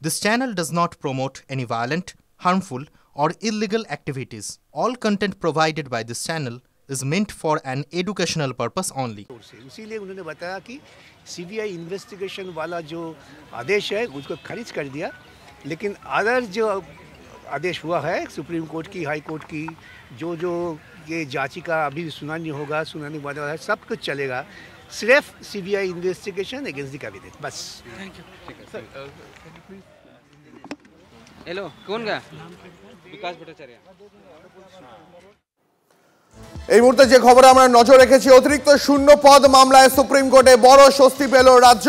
This channel does not promote any violent, harmful, or illegal activities. All content provided by this channel is meant for an educational purpose only. इसीलिए उन्होंने बताया कि CBI investigation वाला जो आदेश है उसको खारिज कर दिया, लेकिन अदर जो आदेश हुआ है सुप्रीम कोर्ट की, हाई कोर्ट की, जो ये याचिका अभी सुनानी होगा, सुनाने वाला है, सब कुछ चलेगा, सिर्फ CBI investigation against the cabinet, बस। Thank you. सर हेलो, कौन गया? विकास भट्टाचार्य। এই মুহূর্তে যে খবরে আমরা নজর রেখেছি, অতিরিক্ত শূন্য পদ মামলায় সুপ্রিম কোর্টে বড় স্বস্তি পেল রাজ্য।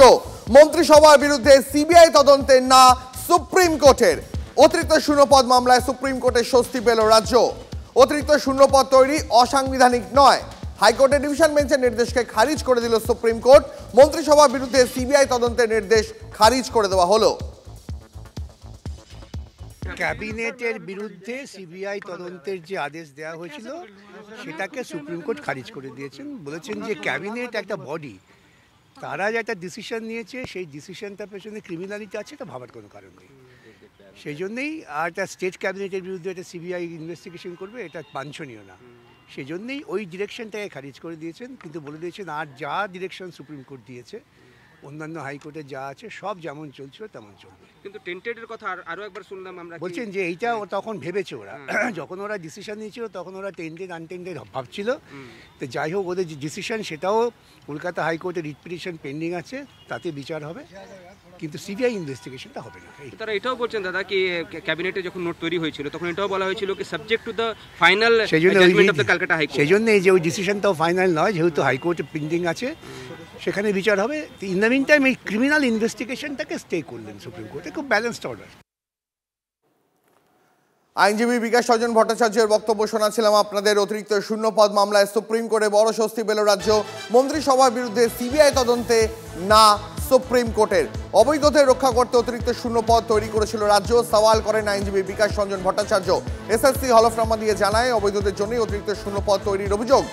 মন্ত্রিসভার বিরুদ্ধে সিবিআই তদন্তে না সুপ্রিম কোর্টের। অতিরিক্ত শূন্য পদ মামলায় সুপ্রিম কোর্টে স্বস্তি পেল রাজ্য। অতিরিক্ত শূন্য পদ তৈরি অসাংবিধানিক নয়। হাইকোর্টের ডিভিশন বেঞ্চের নির্দেশকে খারিজ করে দিল সুপ্রিম কোর্ট। মন্ত্রিসভার বিরুদ্ধে সিবিআই তদন্তের নির্দেশ খারিজ করে দেওয়া হলো। ক্যাবিনেটের বিরুদ্ধে সিবিআই তদন্তের যে আদেশ দেওয়া হয়েছিল সেটাকে সুপ্রিম কোর্ট খারিজ করে দিয়েছেন। বলেছেন যে ক্যাবিনেট একটা বডি, তারা যে একটা ডিসিশন নিয়েছে সেই ডিসিশনটার পেছনে ক্রিমিনালিটি আছে, এটা ভাবার কোনো কারণ নেই। সেই জন্যেই আর একটা স্টেট ক্যাবিনেটের বিরুদ্ধে একটা সিবিআই ইনভেস্টিগেশন করবে, এটা বাঞ্ছনীয় না। সেই জন্যেই ওই ডিরেকশনটাকে খারিজ করে দিয়েছেন, কিন্তু বলে দিয়েছেন আর যা ডিরেকশন সুপ্রিম কোর্ট দিয়েছে, অন্যান্য হাইকোর্টে যা আছে সব যেমন চলছিল তেমন চলবে। কিন্তু টেন্টেডের কথা আরো একবার শুনলাম আমরা, বলছেন যে এইটা তখন ভেবেছে ওরা, যখন ওরা ডিসিশন নিয়েছিল তখন ওরা টেন্টেড আনটেন্টেড ভাবছিল। তো যাই হোক, ওদের যে ডিসিশন সেটাও কলকাতা হাইকোর্টে রিট পিটিশন পেন্ডিং আছে, তাতে বিচার হবে, কিন্তু সিবিআই ইনভেস্টিগেশনটা হবে না। তারা এটাও বলছেন দাদা কি ক্যাবিনেটে যখন নোট তৈরি হয়েছিল তখন এটাও বলা হয়েছিল কি subject to the final judgement of the Kolkata high court. সেই জন্য এই যে ওই ডিসিশনটাও ফাইনাল নয়, যেহেতু হাইকোর্টে পেন্ডিং আছে, সেখানে বিচার হবে। ইন দ্য মিন টাইম এই ক্রিমিনাল ইনভেস্টিগেশনটাকে স্টে করলেন সুপ্রিম কোর্টে, খুব ব্যালেন্সড অর্ডার। আইনজীবী বিকাশ রঞ্জন ভট্টাচার্যের বক্তব্য শোনাচ্ছিলাম আপনাদের। অতিরিক্ত শূন্য পদ মামলায় সুপ্রিম কোর্টে বড় স্বস্তি পেল রাজ্য। মন্ত্রিসভার বিরুদ্ধে সিবিআই তদন্তে না সুপ্রিম কোর্টের। অবৈধদের রক্ষা করতে অতিরিক্ত শূন্য পদ তৈরি করেছিল রাজ্য, সওয়াল করেন আইনজীবী বিকাশ রঞ্জন ভট্টাচার্য। এসএসসি হলফনামা দিয়ে জানায় অবৈধদের জন্যই অতিরিক্ত শূন্য পদ তৈরির অভিযোগ।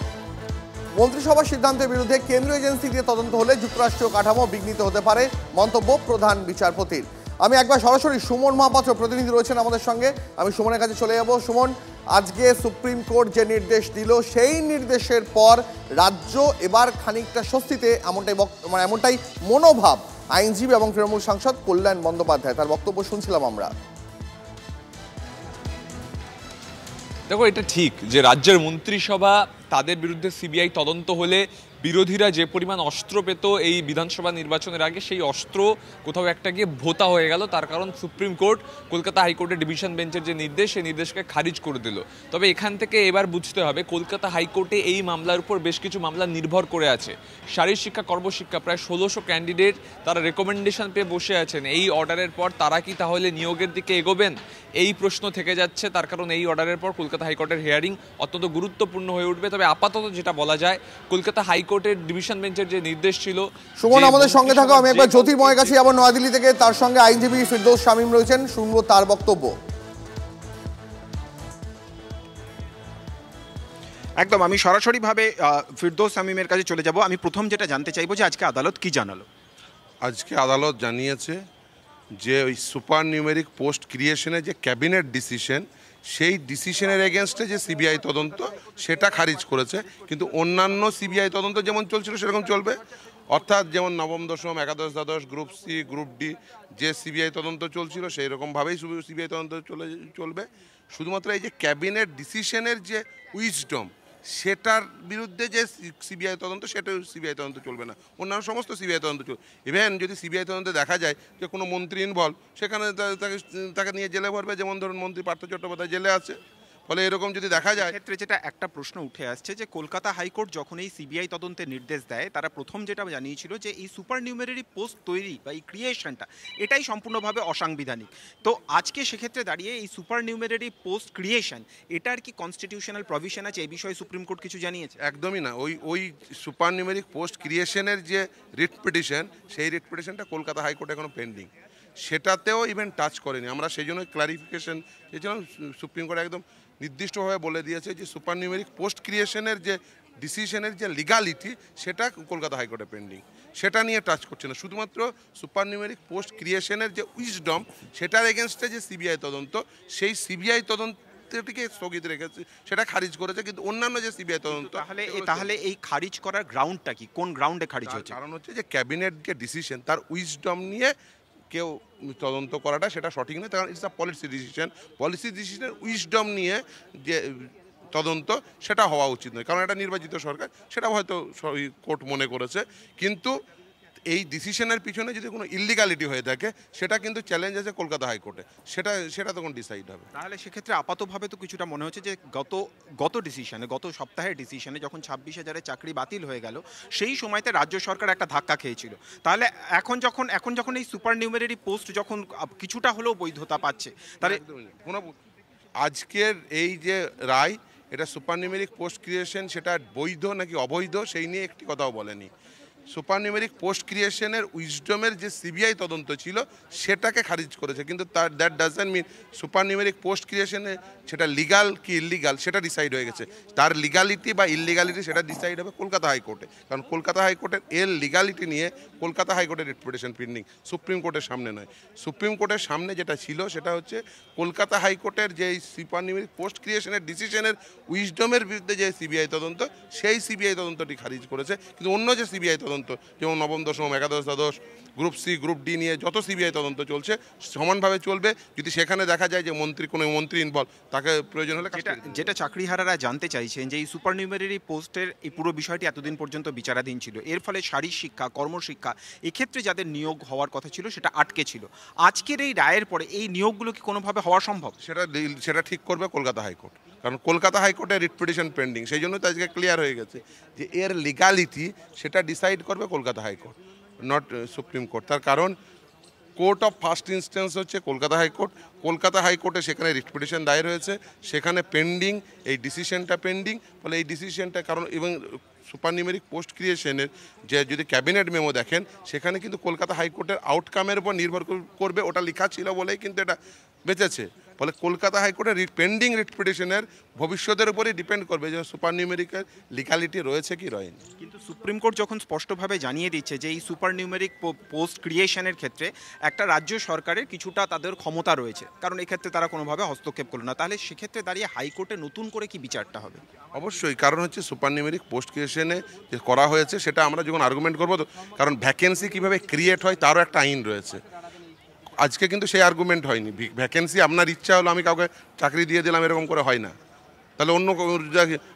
মন্ত্রিসভার সিদ্ধান্তের বিরুদ্ধে কেন্দ্রীয় এজেন্সি দিয়ে তদন্ত হলে যুক্তরাষ্ট্রীয় কাঠামো বিঘ্নিত হতে পারে, মন্তব্য প্রধান বিচারপতির। আমি একবার সরাসরি সুমন মহাপাত্র প্রতিনিধি রয়েছেন আমাদের সঙ্গে, আমি সুমনের কাছে চলে যাব। সুমন, আজকে সুপ্রিম কোর্ট যে নির্দেশ দিল সেই নির্দেশের পর রাজ্য এবার খানিকটা স্বস্তিতে, এমনটাই মনোভাব আইনজীবী এবং তৃণমূল সাংসদ কল্যাণ বন্দ্যোপাধ্যায়, তার বক্তব্য শুনছিলাম আমরা। দেখো, এটা ঠিক যে রাজ্যের মন্ত্রিসভা তাদের বিরুদ্ধে সিবিআই তদন্ত হলে বিরোধীরা যে পরিমাণ অস্ত্র পেত এই বিধানসভা নির্বাচনের আগে, সেই অস্ত্র কোথাও একটা গিয়ে ভোতা হয়ে গেল। তার কারণ সুপ্রিম কোর্ট কলকাতা হাইকোর্টের ডিভিশন বেঞ্চের যে নির্দেশ, সেই নির্দেশকে খারিজ করে দিল। তবে এখান থেকে এবার বুঝতে হবে কলকাতা হাইকোর্টে এই মামলার উপর বেশ কিছু মামলা নির্ভর করে আছে। শারীর শিক্ষা, কর্মশিক্ষা, প্রায় 1600 ক্যান্ডিডেট তারা রেকমেন্ডেশন পেয়ে বসে আছেন। এই অর্ডারের পর তারা কি তাহলে নিয়োগের দিকে এগোবেন, এই প্রশ্ন থেকে যাচ্ছে। তার কারণ এই অর্ডারের পর কলকাতা হাইকোর্টের হিয়ারিং অত্যন্ত গুরুত্বপূর্ণ হয়ে উঠবে। তবে আপাতত যেটা বলা যায়, কলকাতা হাইকোর্টের ডিভিশন বেঞ্চের যে নির্দেশ ছিল। সুমন, আমাদের সঙ্গে থাকো। আমি একবার জ্যোতির্ময়ের কাছে যাবো নয়াদিল্লি থেকে, তার সঙ্গে আইনজীবী ফিরদৌস শামীম রয়েছেন, শুনবো তার বক্তব্য। একদম, আমি সরাসরিভাবে ফিরদৌস শামীমের কাছে চলে যাব। আমি প্রথম যেটা জানতে চাইবো যে আজকে আদালত কি জানালো। আজকে আদালত জানিয়েছে যে ওই সুপার নিউমেরিক পোস্ট ক্রিয়েশনের যে ক্যাবিনেট ডিসিশন, সেই ডিসিশনের এগেনস্টে যে সিবিআই তদন্ত সেটা খারিজ করেছে, কিন্তু অন্যান্য সিবিআই তদন্ত যেমন চলছিল সেরকম চলবে। অর্থাৎ যেমন নবম দশম, একাদশ দ্বাদশ, গ্রুপ সি, গ্রুপ ডি যে সিবিআই তদন্ত চলছিল সেই রকমভাবেই সিবিআই তদন্ত চলবে। শুধুমাত্র এই যে ক্যাবিনেট ডিসিশনের যে উইজডম, সেটার বিরুদ্ধে যে সিবিআই তদন্ত, সেটা সিবিআই তদন্ত চলবে না, অন্যান্য সমস্ত সিবিআই তদন্ত চলবে। ইভেন যদি সিবিআই তদন্তে দেখা যায় যে কোনো মন্ত্রী ইনভলভ, সেখানে তাকে নিয়ে জেলে ভরবে, যেমন ধরুন মন্ত্রী পার্থ চট্টোপাধ্যায় জেলে আছে। ফলে এরকম যদি দেখা যায়, ক্ষেত্রে যেটা একটা প্রশ্ন উঠে আসছে যে কলকাতা হাইকোর্ট যখন এই সিবিআই তদন্তের নির্দেশ দেয়, তারা প্রথম যেটা জানিয়েছিল যে এই সুপার নিউমেরারি পোস্ট তৈরি বা এই ক্রিয়েশনটা এটাই সম্পূর্ণভাবে অসাংবিধানিক। তো আজকে সেক্ষেত্রে দাঁড়িয়ে এই সুপার নিউমেরারি পোস্ট ক্রিয়েশন, এটার কি কনস্টিটিউশনাল প্রভিশন আছে, এই বিষয়ে সুপ্রিম কোর্ট কিছু জানিয়েছে? একদমই না। ওই সুপার নিউমেরিক পোস্ট ক্রিয়েশনের যে রিট পিটিশন, সেই রিট পিটিশনটা কলকাতা হাইকোর্টে এখনো পেন্ডিং, সেটাতেও ইভেন টাচ করেনি। আমরা সেই জন্য ক্লারিফিকেশন চেয়েছিলাম। সুপ্রিম কোর্ট একদম নির্দিষ্টভাবে বলে দিয়েছে যে সুপার নিউমেরিক পোস্ট ক্রিয়েশনের যে ডিসিশনের যে লিগালিটি, সেটা কলকাতা হাইকোর্টে পেন্ডিং। সেটা নিয়ে টাচ করছে না, শুধুমাত্র সুপার নিউমেরিক পোস্ট ক্রিয়েশনের যে উইজডম সেটার এগেনস্টে যে সিবিআই তদন্ত, সেই সিবিআই তদন্তটিকে স্থগিত রেখেছে, সেটা খারিজ করেছে। কিন্তু অন্যান্য যে সিবিআই তদন্ত, তাহলে এই খারিজ করার গ্রাউন্ডটা কি, কোন গ্রাউন্ডে খারিজ হচ্ছে? কারণ হচ্ছে যে ক্যাবিনেট যে ডিসিশন তার উইজডম নিয়ে কেউ তদন্ত করাটা সেটা সঠিক নয়, কারণ ইটস আ পলিসি ডিসিশনের উইজডম নিয়ে যে তদন্ত সেটা হওয়া উচিত নয়, কারণ এটা নির্বাচিত সরকার, সেটা হয়তো কোর্ট মনে করেছে। কিন্তু এই ডিসিশনের পিছনে যদি কোনো ইললিগালিটি হয়ে থাকে সেটা কিন্তু চ্যালেঞ্জ আছে কলকাতা হাইকোর্টে, সেটা তখন ডিসাইড হবে। তাহলে সেক্ষেত্রে আপাতভাবে তো কিছুটা মনে হচ্ছে যে গত সপ্তাহের ডিসিশনে যখন 26,000 চাকরি বাতিল হয়ে গেল, সেই সময়তে রাজ্য সরকার একটা ধাক্কা খেয়েছিল। তাহলে এখন যখন এই সুপার নিউমেরারি পোস্ট যখন কিছুটা হলেও বৈধতা পাচ্ছে, তাহলে আজকের এই যে রায়, এটা সুপার নিউমেরিক পোস্ট ক্রিয়েশন সেটা বৈধ নাকি অবৈধ সেই নিয়ে একটি কথাও বলেনি। সুপার নিউমেরিক পোস্ট ক্রিয়েশনের উইজডমের যে সিবিআই তদন্ত ছিল সেটাকে খারিজ করেছে, কিন্তু that doesn't mean super numeric post ক্রিয়েশনে সেটা লিগাল কি ইললিগাল সেটা ডিসাইড হয়ে গেছে। তার লিগালিটি বা ইললিগালিটি সেটা ডিসাইড হবে কলকাতা হাইকোর্টে, কারণ কলকাতা হাইকোর্টের এর লিগালিটি নিয়ে কলকাতা হাইকোর্টের রিপ্রেজেন্টেশন পেন্ডিং, সুপ্রিম কোর্টের সামনে নয়। সুপ্রিম কোর্টের সামনে যেটা ছিল সেটা হচ্ছে কলকাতা হাইকোর্টের যে সুপার নিউমেরিক পোস্ট ক্রিয়েশনের ডিসিশনের উইজডমের বিরুদ্ধে যে সিবিআই তদন্ত, সেই সিবিআই তদন্তটি খারিজ করেছে। কিন্তু অন্য যে সিবিআই তদন্ত, যেমন নবম দশম একাদশ দ্বাদশ গ্রুপ সি গ্রুপ ডি নিয়ে যত সিবিআই তদন্ত চলছে সমানভাবে চলবে। যদি সেখানে দেখা যায় যে কোনো মন্ত্রী ইনভলভ, তাকে প্রয়োজন হলে যেটা চাকরিহারারা জানতে চাইছেন যে এই সুপার নিউমেরারি পোস্টের এই পুরো বিষয়টি এতদিন পর্যন্ত বিচারাধীন ছিল, এর ফলে শারীর শিক্ষা, কর্মশিক্ষা এক্ষেত্রে যাদের নিয়োগ হওয়ার কথা ছিল সেটা আটকে ছিল। আজকের এই রায়ের পরে এই নিয়োগগুলো কি কোনোভাবে হওয়া সম্ভব? সেটা ঠিক করবে কলকাতা হাইকোর্ট, কারণ কলকাতা হাইকোর্টের রিট পিটিশন পেন্ডিং, সেই জন্য তো আজকে ক্লিয়ার হয়ে গেছে যে এর লিগালিটি সেটা ডিসাইড করবে Kolkata high court, not supreme court. তার কারণ কোর্ট অফ ফার্স্ট ইনস্ট্যান্স হচ্ছে কলকাতা হাইকোর্ট। কলকাতা হাইকোর্টে সেখানে রিট পিটিশন দায়ের হয়েছে, সেখানে পেন্ডিং, এই ডিসিশনটা পেন্ডিং। ফলে এই ডিসিশনটা কারণ এবং সুপার নিউমেরিক পোস্ট ক্রিয়েশনের যে যদি ক্যাবিনেট মেমো দেখেন, সেখানে কিন্তু কলকাতা হাইকোর্টের আউটকামের উপর নির্ভর করবে, ওটা লেখা ছিল বলেই কিন্তু এটা বেঁচেছে। ফলে কলকাতা হাইকোর্টের পেন্ডিং রিট পিটিশনের ভবিষ্যতের উপরেই ডিপেন্ড করবে যে সুপার নিউমেরিকের লিগালিটি রয়েছে কি রয়নি। কিন্তু সুপ্রিম কোর্ট যখন স্পষ্টভাবে জানিয়ে দিচ্ছে যে এই সুপার নিউমেরিক পোস্ট ক্রিয়েশনের ক্ষেত্রে একটা রাজ্য সরকারের কিছুটা তাদের ক্ষমতা রয়েছে, কারণ এক্ষেত্রে তারা কোনোভাবে হস্তক্ষেপ করলো না, তাহলে সেক্ষেত্রে দাঁড়িয়ে হাইকোর্টে নতুন করে কি বিচারটা হবে? অবশ্যই, কারণ হচ্ছে সুপার নিউমেরিক পোস্ট ক্রিয়েশনে যে করা হয়েছে সেটা আমরা যখন আর্গুমেন্ট করবো, তো কারণ ভ্যাকেন্সি কীভাবে ক্রিয়েট হয় তারও একটা আইন রয়েছে। আজকে কিন্তু সেই আর্গুমেন্ট হয়নি। ভ্যাকেন্সি আপনার ইচ্ছা হলো আমি কাউকে চাকরি দিয়ে দিলাম, এরকম করে হয় না। তাহলে অন্য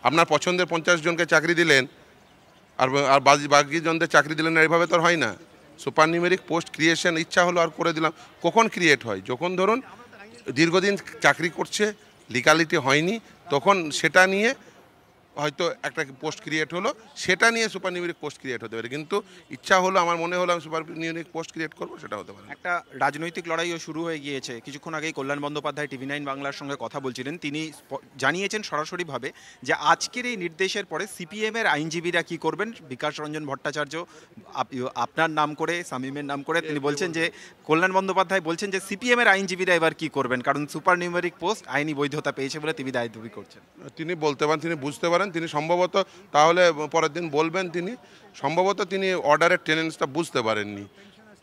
আপনার পছন্দের 50 জনকে চাকরি দিলেন আর বাকি জনদের চাকরি দিলেন না, এইভাবে তো হয় না। সুপার নিউমেরিক পোস্ট ক্রিয়েশন ইচ্ছা হলো আর করে দিলাম। কখন ক্রিয়েট হয়? যখন ধরুন দীর্ঘদিন চাকরি করছে, লিগালিটি হয়নি, তখন সেটা নিয়ে হয়তো একটা পোস্ট ক্রিয়েট হলো, সেটা নিয়ে সুপার নিউমেরিক পোস্ট ক্রিয়েট হতে পারে। কিন্তু ইচ্ছা হলো, আমার মনে হলো আমি সুপার নিউমেরিক পোস্ট ক্রিয়েট করবো, সেটা হতে পারে। একটা রাজনৈতিক লড়াইও শুরু হয়ে গিয়েছে। কিছুক্ষণ আগেই কল্যাণ বন্দ্যোপাধ্যায় TV9 বাংলার সঙ্গে কথা বলছিলেন, তিনি জানিয়েছেন সরাসরিভাবে যে আজকের এই নির্দেশের পরে সিপিএমের আইনজীবীরা কি করবেন। বিকাশ রঞ্জন ভট্টাচার্য আপনার নাম করে, শামীমের নাম করে তিনি বলছেন যে, কল্যাণ বন্দ্যোপাধ্যায় বলছেন যে সিপিএমের আইনজীবীরা এবার কি করবেন, কারণ সুপার নিউমেরিক পোস্ট আইনি বৈধতা পেয়েছে বলে তিনি দাবি করছেন। তিনি বলতে পারেন, তিনি বুঝতে পারেন, তিনি সম্ভবত তাহলে পরের দিন বলবেন। তিনি সম্ভবত তিনি অর্ডারের টেন্ডেন্সটা বুঝতে পারেননি,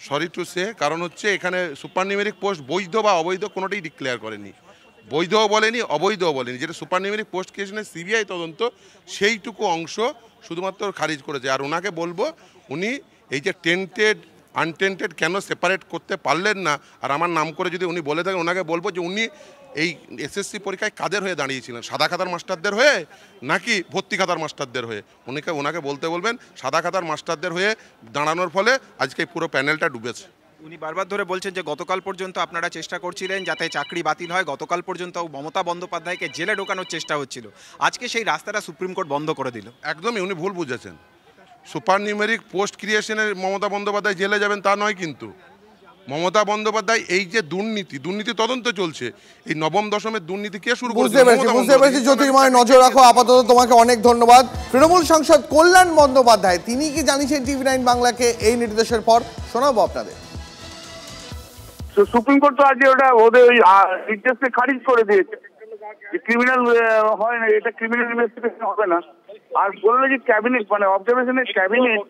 সরি টু সে। কারণ হচ্ছে এখানে সুপার নিউমেরিক পোস্ট বৈধ বা অবৈধ কোনোটাই ডিক্লেয়ার করেনি, বৈধও বলেনি অবৈধও বলেনি। যেটা সুপার নিউমেরিক পোস্ট ক্রিয়েশনের সিবিআই তদন্ত সেইটুকু অংশ শুধুমাত্র খারিজ করেছে। আর ওনাকে বলবো, উনি এই যে টেন্টেড আনটেন্টেড কেন সেপারেট করতে পারলেন না, আর আমার নাম করে যদি উনি বলে থাকেন, ওনাকে বলবো যে উনি এই এসএসসি পরীক্ষায় কাদের হয়ে দাঁড়িয়েছিলেন, সাদা খাতার মাস্টারদের হয়ে নাকি ভর্তি খাতার মাস্টারদের হয়ে? ওনাকে বলতে বলবেন সাদা খাতার মাস্টারদের হয়ে দাঁড়ানোর ফলে আজকে পুরো প্যানেলটা ডুবেছে। উনি বারবার ধরে বলছেন যে গতকাল পর্যন্ত আপনারা চেষ্টা করছিলেন যাতে চাকরি বাতিল হয়, গতকাল পর্যন্ত মমতা বন্দ্যোপাধ্যায়কে জেলে ঢোকানোর চেষ্টা হচ্ছিল, আজকে সেই রাস্তাটা সুপ্রিম কোর্ট বন্ধ করে দিল। একদমই উনি ভুল বুঝেছেন। সুপার নিউমেরিক পোস্ট ক্রিয়েশনের মমতা বন্দ্যোপাধ্যায় জেলে যাবেন তা নয়, কিন্তু মমতা বন্দ্যোপাধ্যায় এই যে দুর্নীতি তদন্ত চলছে, এই নবম দশমের দুর্নীতি কে শুরু করেছে? বুঝতে পেরেছি জ্যোতির্ময়, নজর রাখো। আপাতত তোমাকে অনেক ধন্যবাদ। তৃণমূল সাংসদ কল্যাণ বন্দ্যোপাধ্যায় তিনি কি জানিয়েছেন TV9 বাংলাকে এই নির্দেশের পর, শোনাবো আপনাদের। সুপ্রিম কোর্ট তো আজকে ওদের ওই নির্দেশকে খারিজ করে দিয়েছে, ক্রিমিনাল হয় না, এটা ক্রিমিনাল ইনভেস্টিগেশন হবে না। আর বললো যে ক্যাবিনেট মানে অবজারভেশনের ক্যাবিনেট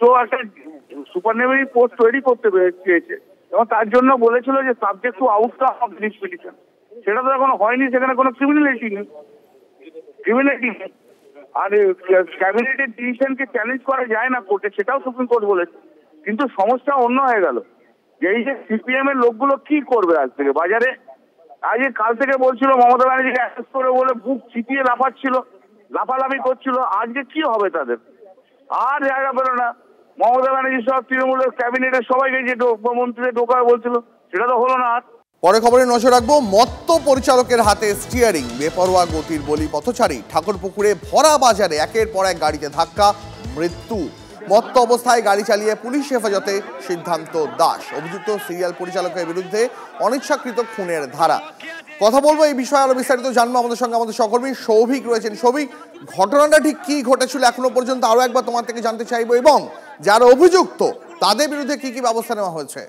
তো একটা সুপার নিউমেরি পোস্ট তৈরি করতে চেয়েছে এবং তার জন্য বলেছিল যে subject to outcome of this petition. সেটা তো এখনো হয়নি, সেখানে কোনো ক্রিমিনালিটি নেই। আর ক্যাবিনেটের ডিসিশনকে চ্যালেঞ্জ করা যায় না কোর্টে, সেটাও সুপ্রিম কোর্ট বলেছে। কিন্তু সমস্যা অন্য হয়ে গেল যে এই যে সিপিএম এর লোকগুলো কি করবে আজ থেকে বাজারে। আজকে কাল থেকে বলছিল মমতা ব্যানার্জিকে অ্যারেস্ট করে বলে বুক চিপিয়ে লাফাচ্ছিল, লাফালাফি করছিল। আজকে কি হবে তাদের? আর জায়গা পেল না। মমতা ব্যানার্জি সব তৃণমূলের ক্যাবিনেটের সবাইকে যে মন্ত্রীদের ঢোকায় বলছিল, সেটা তো হলো না। আর পরে খবরে নজর রাখবো, মত্ত পরিচালকের হাতে স্টিয়ারিং, বেপরোয়া গতির বলি পথচারী। ঠাকুরপুকুরে ভরা বাজারে একের পর এক গাড়িতে ধাক্কা, মৃত্যু। মত্ত অবস্থায় গাড়ি চালিয়ে পুলিশ হেফাজতে সিদ্ধান্ত দাস। অভিযুক্ত সিরিয়াল পরিচালকের বিরুদ্ধে অনিচ্ছাকৃত খুনের ধারা। কথা বলবো এই বিষয়ে, আরো বিস্তারিত জানবো আমাদের সঙ্গে আমাদের সহকর্মী সৌভিক রয়েছেন। সৌভিক, ঘটনাটা ঠিক কি ঘটেছিল এখনো পর্যন্ত আরো একবার তোমার থেকে জানতে চাইবো, এবং যারা অভিযুক্ত তাদের বিরুদ্ধে কি কি ব্যবস্থা নেওয়া হয়েছে?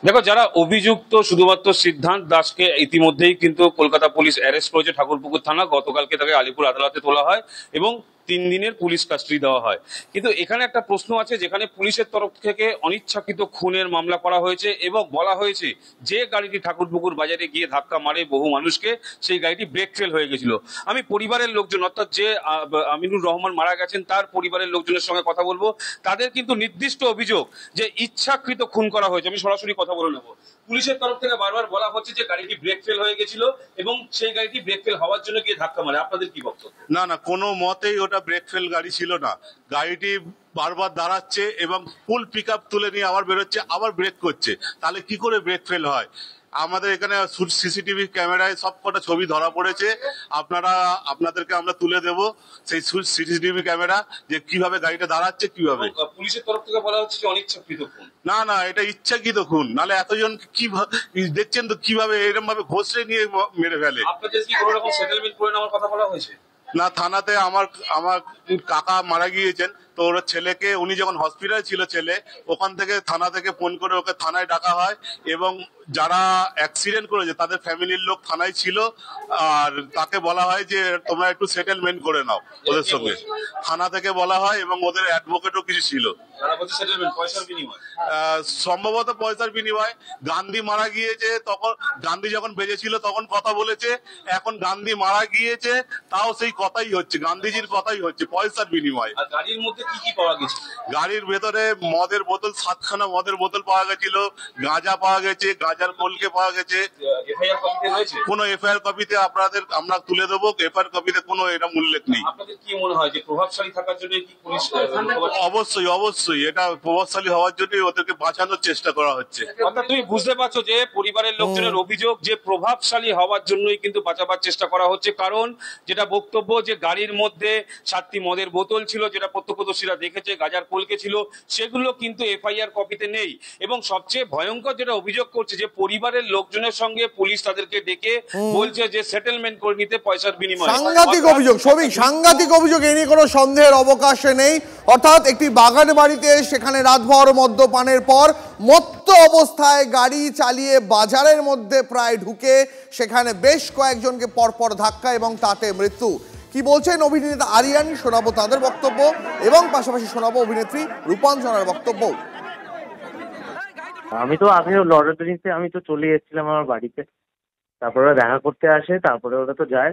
দেখো, যারা অভিযুক্ত শুধুমাত্র সিদ্ধান্ত দাসকে ইতিমধ্যেই কিন্তু কলকাতা পুলিশ অ্যারেস্ট করেছে ঠাকুরপুকুর থানা। গতকালকে তাকে আলিপুর আদালতে তোলা হয় এবং 3 দিনের পুলিশ কাস্টাডি দেওয়া হয়। কিন্তু এখানে একটা প্রশ্ন আছে, যেখানে পুলিশের তরফ থেকে অনিচ্ছাকৃত খুনের মামলা করা হয়েছে এবং বলা হয়েছে যে গাড়িটি ঠাকুরপুকুর বাজারে গিয়ে ধাক্কা মারে বহু মানুষকে, সেই গাড়িটি ব্রেক ফেল হয়ে গেছিল। আমি পরিবারের লোকজন, অর্থাৎ যে আমিনুর রহমান মারা গেছেন তার পরিবারের লোকজনের সঙ্গে কথা বলবো। তাদের কিন্তু নির্দিষ্ট অভিযোগ যে ইচ্ছাকৃত খুন করা হয়েছে। আমি সরাসরি কথা বলে নেবো। পুলিশের তরফ থেকে বারবার বলা হচ্ছে যে গাড়িটি ব্রেক ফেল হয়ে গেছিল এবং সেই গাড়িটি ব্রেক ফেল হওয়ার জন্য গিয়ে ধাক্কা মারে। আপনাদের কি বক্তব্য? না না, কোনো মতেই ওটা ব্রেক ফেল গাড়ি ছিল না। গাড়িটি বারবার দাঁড়াচ্ছে এবং ফুল পিক আপ তুলে নিয়ে আবার বেরোচ্ছে, আবার ব্রেক করছে। তাহলে কি করে ব্রেক ফেল হয়? আমাদের এখানে সিসিটিভি ক্যামেরায় সব কটা ছবি ধরা পড়েছে। আপনাদেরকে আমরা তুলে দেব সেই সিসিটিভি ক্যামেরা, যে কিভাবে গাড়িটা দাঁড়াচ্ছে কিভাবে। পুলিশের তরফ থেকে বলা হচ্ছে যে অনিচ্ছাকৃত খুন। না না, এটা ইচ্ছাকৃত খুন। নাহলে এতজন কি দেখছেন তো কিভাবে এরকম ভাবে ঘষড়ে নিয়ে মেরে ফেলে। আপনাদের কি কোনো রকম সেটেলমেন্ট করে নেওয়ার কথা বলা হয়েছে? না, থানাতে আমার কাকা মারা গিয়েছেন, তো ওর ছেলেকে, উনি যখন হসপিটালে ছিল ছেলে, ওখান থেকে থানা থেকে ফোন করে ওকে থানায় ডাকা হয় এবং যারা অ্যাক্সিডেন্ট করেছে তাদের ফ্যামিলির লোক থানায় ছিল, আর তাকে বলা হয় যে তোমরা একটু সেটেলমেন্ট করে নাও ওদের সঙ্গে। থানা থেকে বলা হয় এবং ওদের অ্যাডভোকেটও কিছু ছিল। সম্ভবত পয়সার বিনিময়। গান্ধী মারা গিয়েছে, তখন গান্ধী যখন বেঁচে ছিল তখন কথা বলেছে, এখন গান্ধী মারা গিয়েছে তাও সেই কথাই হচ্ছে, গান্ধীজির কথাই হচ্ছে, পয়সার বিনিময়। গাড়ির মধ্যে কি কি পাওয়া গেছে? গাড়ির ভেতরে মদের বোতল, 7খানা মদের বোতল পাওয়া গেছিল, গাঁজা পাওয়া গেছে, গাঁজার কলকে পাওয়া গেছে। কোনো এফআইআর কপিতে আমরা তুলে দেবো, এফআইআর কপিতে কোনো এরকম উল্লেখ নেই। আপনাদের কি মনে হয় যে প্রভাবশালী থাকার জন্য কি পুলিশ? অবশ্যই অবশ্যই, এটা প্রভাবশালী হওয়ার জন্য ওদেরকে বাঁচানোর চেষ্টা করা হচ্ছে। অর্থাৎ তুমি বুঝতে পারছো যে পরিবারের লোকজনের অভিযোগ যে প্রভাবশালী হওয়ার জন্যই কিন্তু বাঁচাবার চেষ্টা করা হচ্ছে। কারণ যেটা বক্তব্য যে গাড়ির মধ্যে 7টি মদের বোতল ছিল, যেটা প্রত্যক্ষদর্শীরা দেখেছে, গাজার কলকে ছিল, সেগুলো কিন্তু এফআইআর কপিতে নেই। এবং সবচেয়ে ভয়ঙ্কর যেটা অভিযোগ করছে যে পরিবারের লোকজনের সঙ্গে পুলিশ তাদেরকে ডেকে বলছে যে সেটেলমেন্ট করে নিতে পয়সার বিনিময়ে। সাংঘাতিক অভিযোগ, সবই সাংঘাতিক অভিযোগ, এ নিয়ে কোনো সন্দেহের অবকাশ নেই। অর্থাৎ একটি বাগান বাড়িতে সেখানে রাতভর মদ্যপানের পর মত্ত অবস্থায় গাড়ি চালিয়ে বাজারের মধ্যে প্রায় ঢুকে সেখানে বেশ কয়েকজনকে পরপর ধাক্কা এবং তাতে মৃত্যু। কি বলছেন অভিনেতা আরিয়ান, শোনাবো তাদের বক্তব্য এবং পাশাপাশি শোনাবো অভিনেত্রী রূপাঞ্জনার বক্তব্য। আমিও লর্ড জিনিসে আমি তো চলে এসেছিলাম আমার বাড়িতে, তারপরে ওরা দেখা করতে আসে, তারপরে ওরা তো যায়।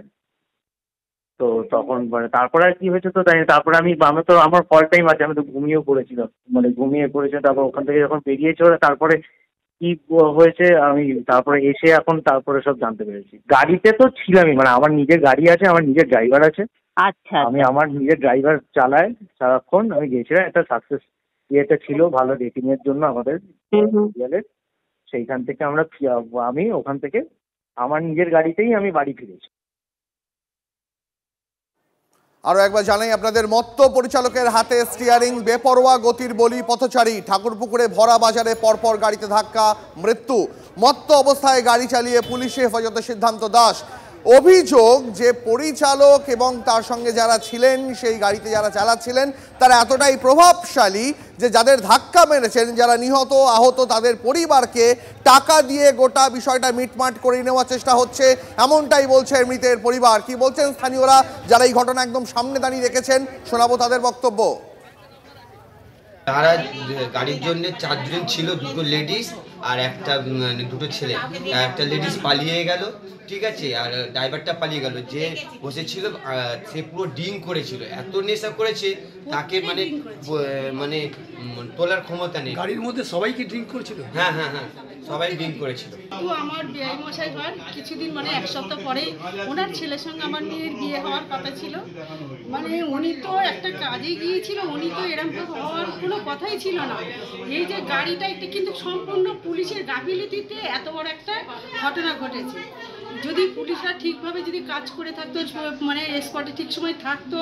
তো তখন তারপরে আর কি হয়েছে তো তাই, তারপরে আমি তো আমার কল টাইম আছে, আমি তো ঘুমিয়ে পড়েছিলাম, তারপর ওখান থেকে যখন বেরিয়েছে ওরা, তারপরে কি হয়েছে আমি তারপরে এসে তারপরে সব জানতে পেরেছি। গাড়িতে তো ছিলামই, আমার নিজের গাড়ি আছে, আমার নিজের ড্রাইভার আছে। আচ্ছা, আমি আমার নিজের ড্রাইভার চালাই সারাক্ষণ। আমি গেছিলাম, একটা সাকসেস ইয়েটা ছিল ভালো রেটিং এর জন্য আমাদের সেইখান থেকে আমি ওখান থেকে আমার নিজের গাড়িতেই আমি বাড়ি ফিরেছি। আরো একবার জানাই আপনাদের, মত্ত পরিচালকের হাতে স্টিয়ারিং, বেপরোয়া গতির বলি পথচারী। ঠাকুরপুকুরে ভরা বাজারে পরপর গাড়িতে ধাক্কা, মৃত্যু। মত্ত অবস্থায় গাড়ি চালিয়ে পুলিশে হেফাজতে সিদ্ধান্ত দাস। অভিযোগ যে পরিচালক এবং তার সঙ্গে যারা ছিলেন, সেই গাড়িতে যারা চালাচ্ছিলেন, তারা এতটাই প্রভাবশালী যে যাদের ধাক্কা মেরেছেন, যারা নিহত আহত তাদের পরিবারকে টাকা দিয়ে গোটা বিষয়টা মিটমাট করে নেওয়ার চেষ্টা হচ্ছে, এমনটাই বলছে মৃতের পরিবার। কি বলছেন স্থানীয়রা যারা এই ঘটনা একদম সামনে দাঁড়িয়ে রেখেছেন, শোনাবো তাদের বক্তব্য। তারা গাড়ির জন্য 4 জন ছিল, 2 লেডিস আর দুটো ছেলে। একটা লেডিস পালিয়ে গেল, ঠিক আছে, আর ড্রাইভারটা পালিয়ে গেল। যে বসেছিল সে পুরো ড্রিঙ্ক করেছিল, এত নেশা করেছে তাকে মানে তোলার ক্ষমতা নেই। গাড়ির মধ্যে সবাই কি ড্রিঙ্ক করেছিল? হ্যাঁ, সবাই ড্রিঙ্ক করেছিল। আমার বিয়ে মশাই হয় কিছুদিন, মানে 1 সপ্তাহ পরে ওনার ছেলের সঙ্গে আমার মেয়ের বিয়ে হওয়ার কথা ছিল। মানে উনি তো একটা কাজে গিয়েছিল, উনি তো এরকম হওয়ার কোনো কথাই ছিল না। এই যে গাড়িটা, এটা কিন্তু সম্পূর্ণ পুলিশের গাফিলতিতে এত বড় একটা ঘটনা ঘটেছে। যদি পুলিশরা ঠিকভাবে যদি কাজ করে থাকতো, মানে স্পটে ঠিক সময় থাকতো,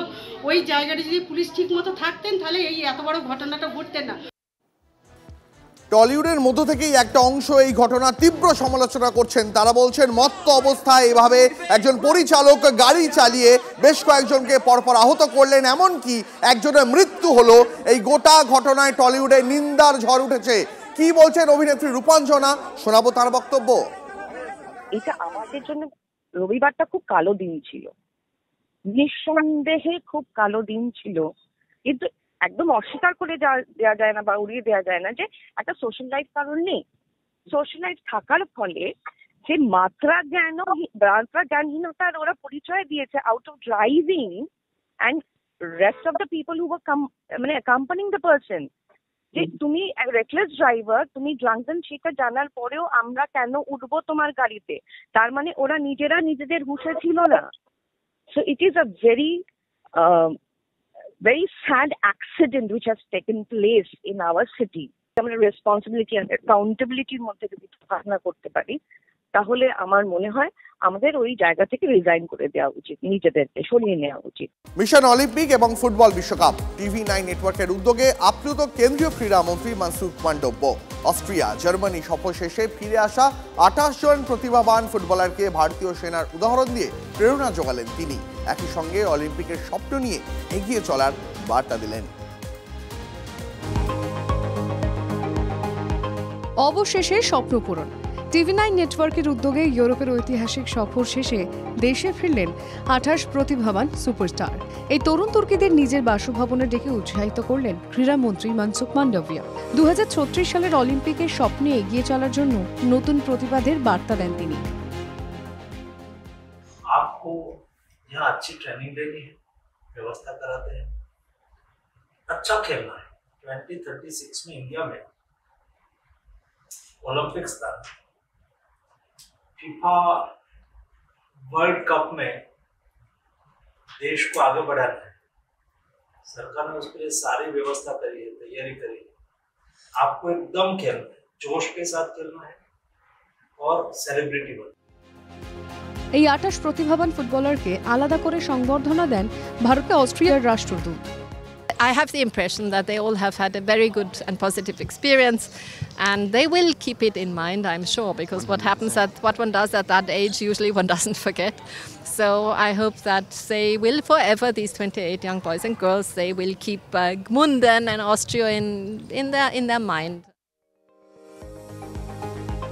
ওই জায়গাটা যদি পুলিশ ঠিক মতো থাকতেন, তাহলে এই এত বড় ঘটনাটা ঘটতেন না। টলিউডের মধ্য থেকেই একটা অংশ এই ঘটনা তীব্র সমালোচনা করছেন। তারা বলছেন মত্ত অবস্থায় এভাবে একজন পরিচালক গাড়ি চালিয়ে বেশ কয়েকজনকে পরপর আহত করলেন, এমনকি একজনের মৃত্যু হলো। এই গোটা ঘটনায় টলিউডে নিন্দার ঝড় উঠেছে। কি বলছেন অভিনেত্রী রূপাঞ্জনা, শোনাবো তার বক্তব্য। এটা আমাদের জন্য রবিবারটা খুব কালো দিন ছিল, নিঃসন্দেহে খুব কালো দিন ছিল, কিন্তু একদম অস্বীকার করে দেওয়া যায় না বা উড়িয়ে দেওয়া যায় না যে একটা সোশ্যাল লাইফ কারণ নেই। সোশ্যাল লাইফ থাকার ফলে যে মাত্রা জ্ঞানহীনতার ওরা পরিচয় দিয়েছে out of driving and rest of the people who were মানে অ্যাকম্পানিং দ্য পারসন, যে তুমি রেকলেস ড্রাইভার, তুমি ড্রাঙ্কেন সেটা জানার পরেও আমরা কেন উঠবো তোমার গাড়িতে? তার মানে ওরা নিজেরা নিজেদের হুঁশে ছিল না। So it is a very sad accident which has taken place in our city. আমরা রেসপন্সিবিলিটি and অ্যাকাউন্টেবিলিটির মধ্যে যদি ভাবনা করতে পারি, তাহলে আমার মনে হয় আমাদের ওই জায়গা থেকে রিজাইন করে দেওয়া উচিত, নিজেদেরকে সরিয়ে নেওয়া উচিত। মিশন অলিম্পিক এবং ফুটবল বিশ্বকাপ TV9 নেটওয়ার্কের উদ্যোগে আপ্লুত কেন্দ্রীয় ক্রীড়ামন্ত্রী মনসুখ মান্ডব্য। অস্ট্রিয়া জার্মানি সফর শেষে ফিরে আসা 28 জন প্রতিভাবান ফুটবলারকে ভারতীয় সেনার উদাহরণ দিয়ে প্রেরণা জোগালেন তিনি। একই সঙ্গে অলিম্পিকের স্বপ্ন নিয়ে এগিয়ে চলার বার্তা দিলেন। অবশেষে স্বপ্ন পূরণ। TV9 নেটওয়ার্কের উদ্যোগে ইউরোপের ঐতিহাসিক সফর শেষে দেশে ফিরলেন 28 প্রতিভাবান সুপারস্টার। এই তরুণ তুর্কিদের নিজের বাসভবনে ডেকে উৎসাহিত করলেন ক্রীড়ামন্ত্রী মনসুখ মান্ডভিয়া। 2036 সালের অলিম্পিকের স্বপ্নে এগিয়ে চলার জন্য নতুন প্রতিবাদের বার্তা দেন তিনি। आपको यहाँ अच्छी ट्रेनिंग देनी है, व्यवस्था कराते हैं, अच्छा खेलना है। 2036 में इंडिया में ओलंपिक्स था, फीफा वर्ल्ड कप में देश को आगे बढ़ाना है। सरकार ने उसके लिए सारी व्यवस्था करी है, तैयारी करी है। आपको एकदम खेलना है, जोश के साथ खेलना है और सेलिब्रिटी बनना है। এই 28 প্রতিভাবান ফুটবলারকে আলাদা করে সংবর্ধনা দেন ভারতে অস্ট্রিয়ার রাষ্ট্রদূত। I have the impression that they all have had a very good and positive experience, and they will keep it in mind, I'm sure, because what one does at that age, usually one doesn't forget. So I hope that they will forever, these 28 young boys and girls, they will keep Gmunden and Austria in their mind.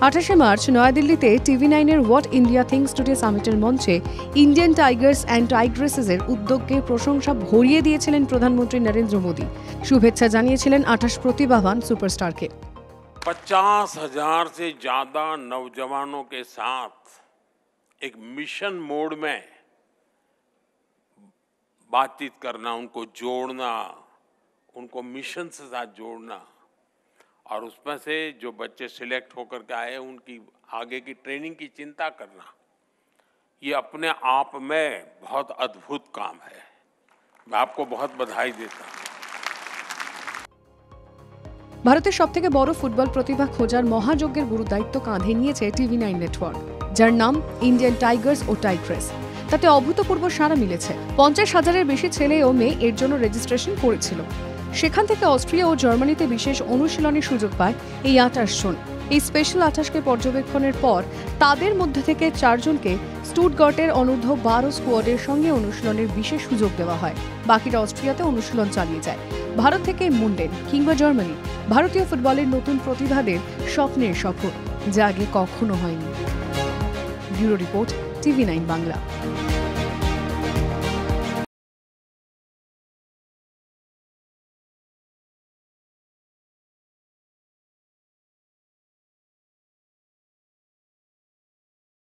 28শে March নয়াদিল্লিতে TV9-এর what India thinks today সামিটের মঞ্চে Indian Tigers and টাইগ্রেসেসের উদ্যোগকে প্রশংসা ভরিয়ে দিয়েছিলেন প্রধানমন্ত্রী নরেন্দ্র মোদী। শুভেচ্ছা জানিয়েছিলেন 28 প্রতিভাবান সুপারস্টারকে। 50,000 से ज्यादा नौजवानों के साथ एक मिशन मोड में बातचीत करना, उनको जोड़ना, उनको मिशन से साथ जोड़ना, और उसमें से जो बच्चे सिलेक्ट होकर के आए उनकी आगे की ट्रेनिंग की चिंता करना, ये अपने आप में बहुत अद्भुत काम है। मैं आपको बहुत बधाई देता हूँ। ভারতের সবথেকে বড় ফুটবল প্রতিভা খোঁজার মহাযজ্ঞের গুরু দায়িত্ব কাঁধে নিয়েছে TV9 নেটওয়ার্ক, যার নাম ইন্ডিয়ান টাইগার্স ও টাইগ্রেস। তাতে অভূতপূর্ব সাড়া মিলেছে। 50,000-এর বেশি ছেলে ও মেয়ে এর জন্য রেজিস্ট্রেশন করেছিল। সেখান থেকে অস্ট্রিয়া ও জার্মানিতে বিশেষ অনুশীলনের সুযোগ পায় এই 28 জন। এই স্পেশাল 28কে পর্যবেক্ষণের পর তাদের মধ্যে থেকে 4 জনকে স্টুটগার্টের অনূর্ধ্ব 12 স্কোয়াডের সঙ্গে অনুশীলনের বিশেষ সুযোগ দেওয়া হয়। বাকিরা অস্ট্রিয়াতে অনুশীলন চালিয়ে যায়। ভারত থেকে মুন্ডেন কিংবা জার্মানি ভারতীয় ফুটবলের নতুন প্রতিভাদের স্বপ্নের সফর, যা আগে কখনো হয়নি। Bureau report, TV9 Bangla.